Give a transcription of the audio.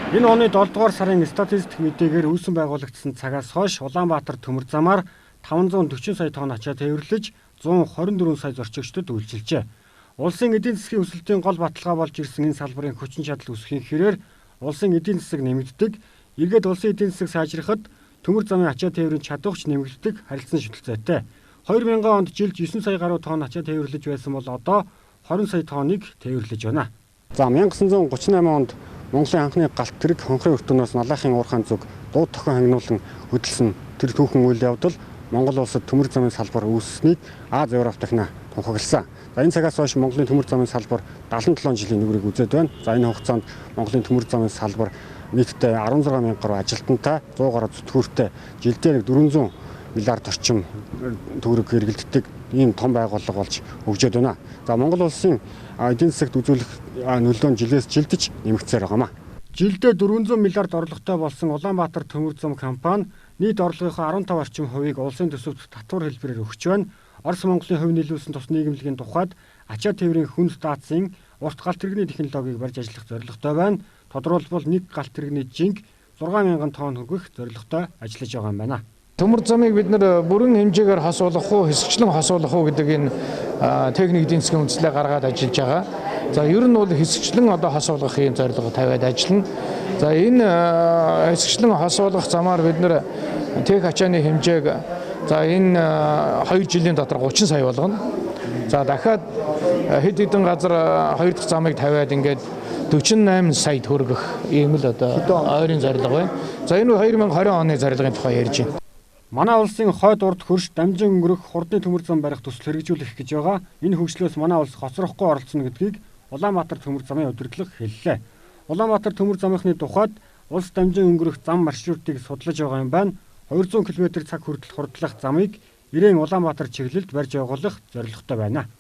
Энэ оны 7 дугаар сарын статистик мэдээгээр үүсэн байгуулагдсан цагаас хойш Улаанбаатар төмөр замаар 540 сая тонн ачаа тээвэрлэж 124 сая зорчигчдод үйлчилжээ. Улсын эдийн засгийн өсөлтийн гол баталгаа болж ирсэн энэ салбарын хүчин чадал өсөхийн хэрээр улсын эдийн засаг нэмэгддэг, эргээд улсын эдийн засаг сайжрахад төмөр замын ачаа тээврийн чадварч нэмэгддэг харилцан шүтэлцээтэй. 2000 онд жилд 9 сая гаруй тонн ачаа тээвэрлэж байсан бол одоо 20 сая тонныг тээвэрлэж байна. За 1938 онд Монголын анхны галт тэрэг хонхрын өртөнөөс Малайхын уурхайн зүг дууд тохион хангинуулан хөдөлсөн тэр түүхэн үйл явдал Монгол улсад төмөр замын салбар үүссэнийг Аз Европ дахина тунхагласан. За энэ цагаас хойш Монголын төмөр замын салбар 77 жилийн нүрийг үзээд байна. За энэ хугацаанд Монголын төмөр замын салбар нийтдээ 16 мянган гаруй ажилтнтай 100 гаруй зүтгүүртэй жилдээ 400 миллиард орчим төгрөг хэрэглэдэг ийм том байгууллага болж хөгжөөд байна. За Монгол улсын эдийн засагт үзүүлэх нөлөө нь жилээс жилдэж нэмэгдсээр байгаамаа. Жилдээ 400 миллиард орлоготой болсон Улаанбаатар төмөр зам компани нийт орлогынхоо 15 орчим хувийг улсын төсөвт татвар хэлбэрээр өгч байна. Орос Монголын хувь нийлүүлсэн тус нийгэмлэгийн тухайд ачаа тээврийн хүнд даацын урт галт тэрэгний технологиг барьж ажиллах зорилготой байна. Тодорхойлбол нэг галт тэрэгний жинг 6000 тонн хөргөх зорилготой ажиллаж байгаа юм байна. Төмөр замыг бид нэр бүрэн хэмжээгээр хасуулах уу, хэсэгчлэн хасуулах уу гэдэг энэ техник эдийн засгийн үндслээ гаргаад ажиллаж байгаа. За ер нь бол хэсэгчлэн одоо хасуулгахын зорилго тавиад ажиллана. За энэ хэсэгчлэн хасуулгах замаар бид нэр тех ачааны хэмжээг за энэ 2 жилийн дотор 30 сая болгоно. За дахиад хэд хэдэн газар 2 дахь замыг тавиад ингээд 48 сая төгрөгөх ийм л одоо ойрын зорилго байна. За энэ 2020 оны зорилгын тухай ярьж байна. Манай улсын хойд урд хөрш дамжин өнгөрөх хурдны төмөр зам барих төсөл хэрэгжүүлэх гэж байгаа. Энэ хөгжлөөс манай улс хоцрохгүй оролцоно гэдгийг Улаанбаатар төмөр замын удирдлага хэллээ. Улаанбаатар төмөр замынхны тухайд улс дамжин өнгөрөх зам маршрутыг судлаж байгаа юм байна. 200 км цаг хүртэл хурдлах замыг Ирээн Улаанбаатар чиглэлд барьж явуулах зорилготой байна.